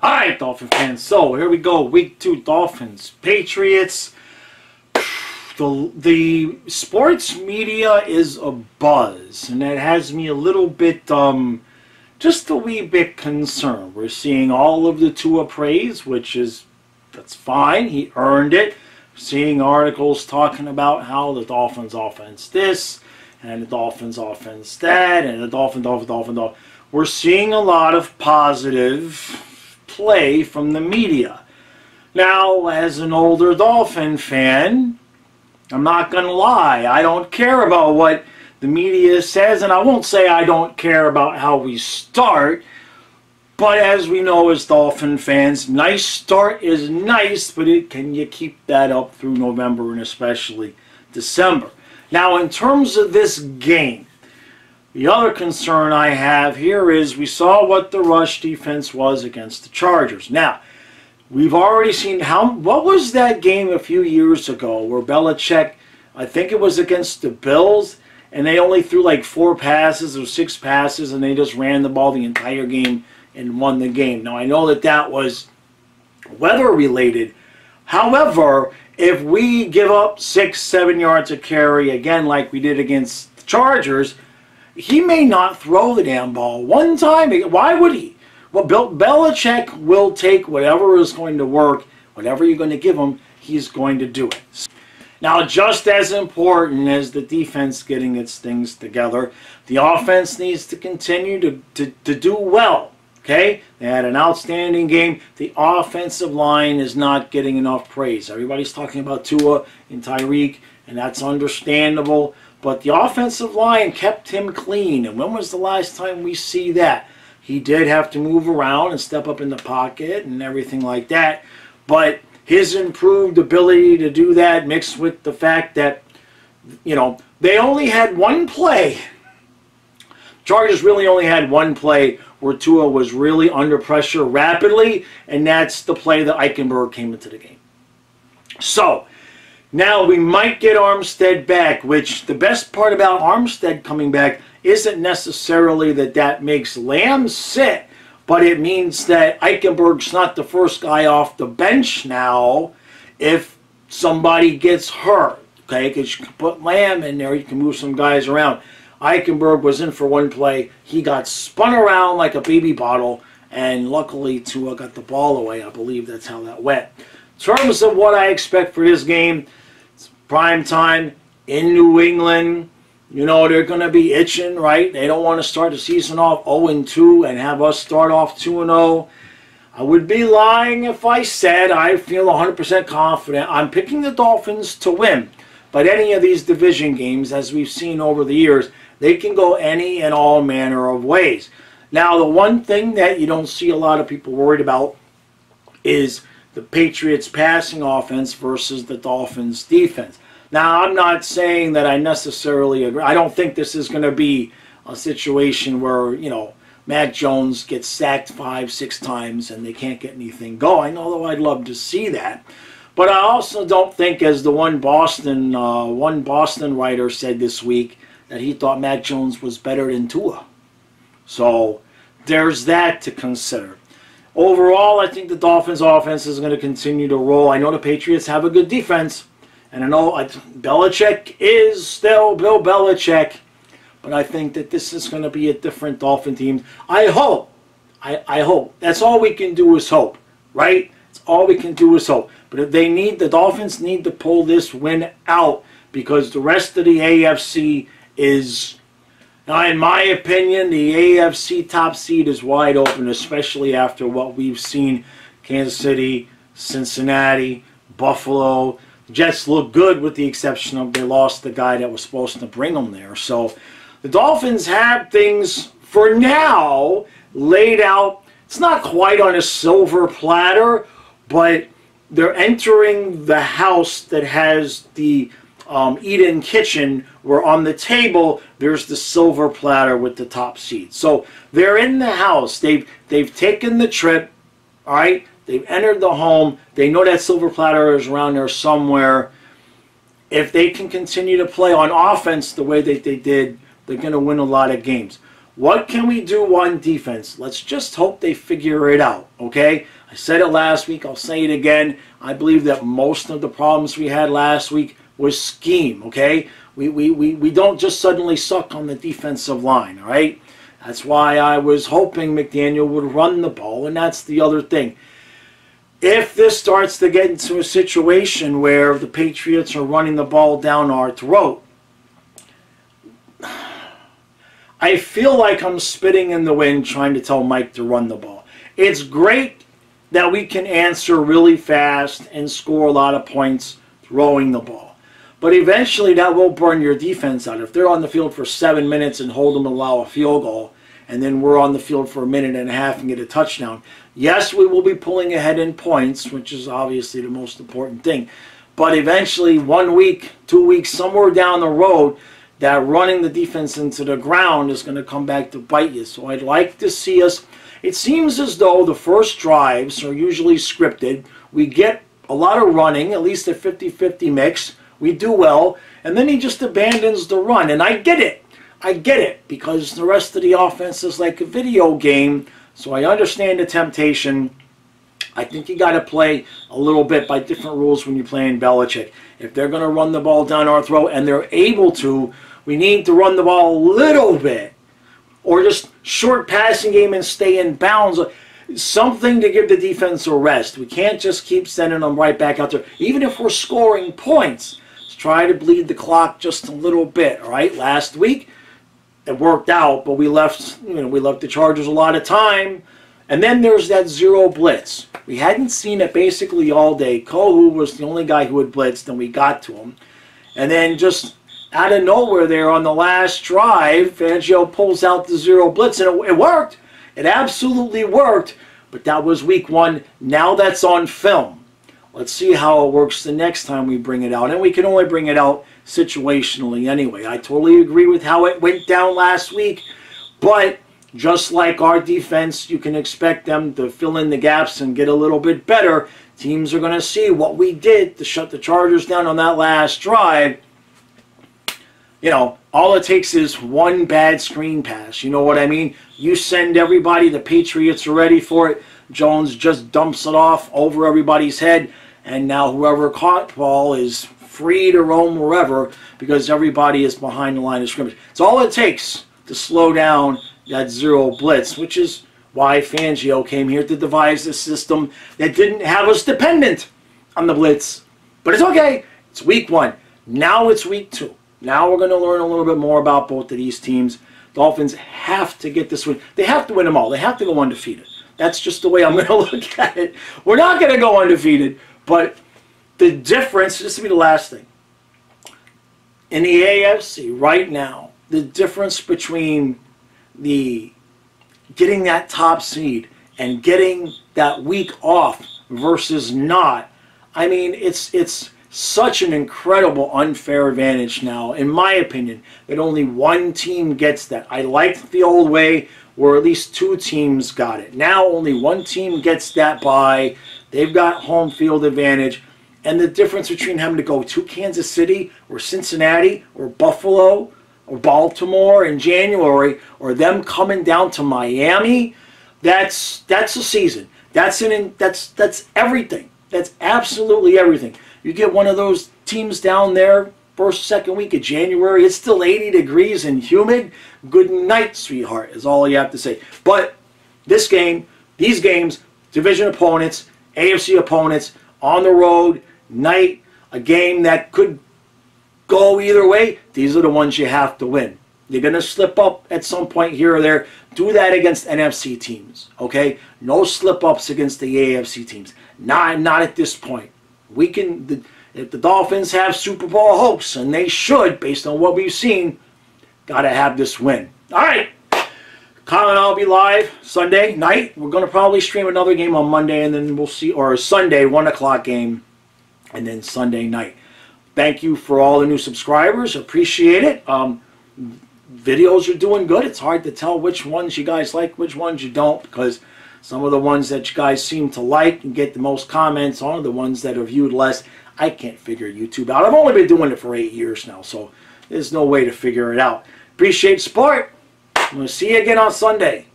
Alright, Dolphin fans, so here we go. Week 2, Dolphins, Patriots. The sports media is a buzz, and that has me a little bit, just a wee bit concerned. We're seeing all of the Tua praise, that's fine. He earned it. Seeing articles talking about how the Dolphins offense this, and the Dolphins offense that, and the Dolphin. We're seeing a lot of positive play from the media. Now, as an older Dolphin fan, I'm not going to lie. I don't care about what the media says, and I won't say I don't care about how we start, but as we know as Dolphin fans, nice start is nice, but can you keep that up through November and especially December? Now, in terms of this game, the other concern I have here is we saw what the rush defense was against the Chargers. Now, we've already seen what was that game a few years ago where Belichick, I think it was against the Bills, and they only threw like 4 passes or 6 passes, and they just ran the ball the entire game and won the game. Now, I know that was weather-related. However, if we give up 6-7 yards a carry, again, like we did against the Chargers, he may not throw the damn ball one time. Why would he? Well, Belichick will take whatever is going to work, whatever you're going to give him, he's going to do it. Now, just as important as the defense getting its things together, the offense needs to continue to do well. Okay? They had an outstanding game. The offensive line is not getting enough praise. Everybody's talking about Tua and Tyreek, and that's understandable. But the offensive line kept him clean. And when was the last time we see that? He did have to move around and step up in the pocket and everything like that. But his improved ability to do that mixed with the fact that, they only had one play. Chargers really only had one play where Tua was really under pressure rapidly, and that's the play that Eichenberg came into the game. So, now we might get Armstead back, which the best part about Armstead coming back isn't necessarily that makes Lamb sit, but it means that Eichenberg's not the first guy off the bench now if somebody gets hurt. Okay, because you can put Lamb in there, you can move some guys around. Eichenberg was in for one play. He got spun around like a baby bottle, and luckily Tua got the ball away. I believe that's how that went. In terms of what I expect for this game, it's prime time in New England. They're going to be itching, right? They don't want to start the season off 0-2 and have us start off 2-0. I would be lying if I said I feel 100% confident. I'm picking the Dolphins to win. But any of these division games, as we've seen over the years, they can go any and all manner of ways. Now, the one thing that you don't see a lot of people worried about is the Patriots passing offense versus the Dolphins defense. Now, I'm not saying that I necessarily agree. I don't think this is going to be a situation where, Mac Jones gets sacked 5-6 times and they can't get anything going, although I'd love to see that. But I also don't think, as the one Boston writer said this week, that he thought Mac Jones was better than Tua. So there's that to consider. Overall, I think the Dolphins' offense is going to continue to roll. I know the Patriots have a good defense, and I know Belichick is still Bill Belichick, but I think that this is going to be a different Dolphin team. I hope. I hope. That's all we can do is hope, right? That's all we can do is hope. But if the Dolphins need to pull this win out, because the rest of the AFC is, now in my opinion, the AFC top seed is wide open, especially after what we've seen. Kansas City, Cincinnati, Buffalo. The Jets look good with the exception of they lost the guy that was supposed to bring them there. So the Dolphins have things, for now, laid out. It's not quite on a silver platter, but they're entering the house that has the eat-in kitchen, where on the table there's the silver platter with the top seed. So they're in the house. They've taken the trip, all right? They've entered the home. They know that silver platter is around there somewhere. If they can continue to play on offense the way that they did, they're going to win a lot of games. What can we do on defense? Let's just hope they figure it out, okay? I said it last week. I'll say it again. I believe that most of the problems we had last week was scheme, okay? We don't just suddenly suck on the defensive line, all right? That's why I was hoping McDaniel would run the ball, and that's the other thing. If this starts to get into a situation where the Patriots are running the ball down our throat, I feel like I'm spitting in the wind trying to tell Mike to run the ball. It's great that we can answer really fast and score a lot of points throwing the ball. But eventually that will burn your defense out. If they're on the field for 7 minutes and hold them to allow a field goal, and then we're on the field for a minute and a half and get a touchdown, yes, we will be pulling ahead in points, which is obviously the most important thing. But eventually, 1 week, 2 weeks, somewhere down the road, that running the defense into the ground is going to come back to bite you. So I'd like to see us. It seems as though the first drives are usually scripted. We get a lot of running, at least a 50-50 mix. We do well. And then he just abandons the run. And I get it. I get it. Because the rest of the offense is like a video game. So I understand the temptation. I think you got to play a little bit by different rules when you're playing Belichick. If they're going to run the ball down our throat, and they're able to, we need to run the ball a little bit. Or just short passing game and stay in bounds. Something to give the defense a rest. We can't just keep sending them right back out there. Even if we're scoring points, let's try to bleed the clock just a little bit. All right, last week it worked out, but we left the Chargers a lot of time. And then there's that zero blitz. We hadn't seen it basically all day. Kohu was the only guy who had blitzed, and we got to him. And then just out of nowhere there on the last drive, Fangio pulls out the zero blitz, and it worked. It absolutely worked, but that was week 1. Now that's on film. Let's see how it works the next time we bring it out. And we can only bring it out situationally anyway. I totally agree with how it went down last week, but just like our defense, you can expect them to fill in the gaps and get a little bit better. Teams are going to see what we did to shut the Chargers down on that last drive. You know, all it takes is one bad screen pass. You know what I mean? You send everybody, the Patriots are ready for it. Jones just dumps it off over everybody's head. And now whoever caught the ball is free to roam wherever because everybody is behind the line of scrimmage. It's all it takes to slow down that zero blitz, which is why Fangio came here to devise a system that didn't have us dependent on the blitz. But it's okay. It's week 1. Now it's week 2. Now we're going to learn a little bit more about both of these teams. Dolphins have to get this win. They have to win them all. They have to go undefeated. That's just the way I'm going to look at it. We're not going to go undefeated, but the difference, this will be the last thing, in the AFC right now, the difference between the getting that top seed and getting that week off versus not, I mean, it's such an incredible unfair advantage now, in my opinion, that only one team gets that. I liked the old way where at least 2 teams got it. Now only one team gets that bye. They've got home field advantage. And the difference between having to go to Kansas City or Cincinnati or Buffalo or Baltimore in January, or them coming down to Miami, that's a season. That's everything. That's absolutely everything. You get one of those teams down there, first, second week of January, it's still 80 degrees and humid. Good night, sweetheart, is all you have to say. But this game, these games, division opponents, AFC opponents, on the road, night, a game that could go either way, these are the ones you have to win. You're going to slip up at some point here or there. Do that against NFC teams, okay? No slip-ups against the AFC teams. Not at this point. We can, if the Dolphins have Super Bowl hopes, and they should, based on what we've seen, got to have this win. All right. Colin and I'll be live Sunday night. We're going to probably stream another game on Monday, and then we'll see, or a Sunday 1 o'clock game, and then Sunday night. Thank you for all the new subscribers. Appreciate it. Videos are doing good. It's hard to tell which ones you guys like, which ones you don't, because some of the ones that you guys seem to like and get the most comments on are the ones that are viewed less. I can't figure YouTube out. I've only been doing it for 8 years now, so there's no way to figure it out. Appreciate support. We'll see you again on Sunday.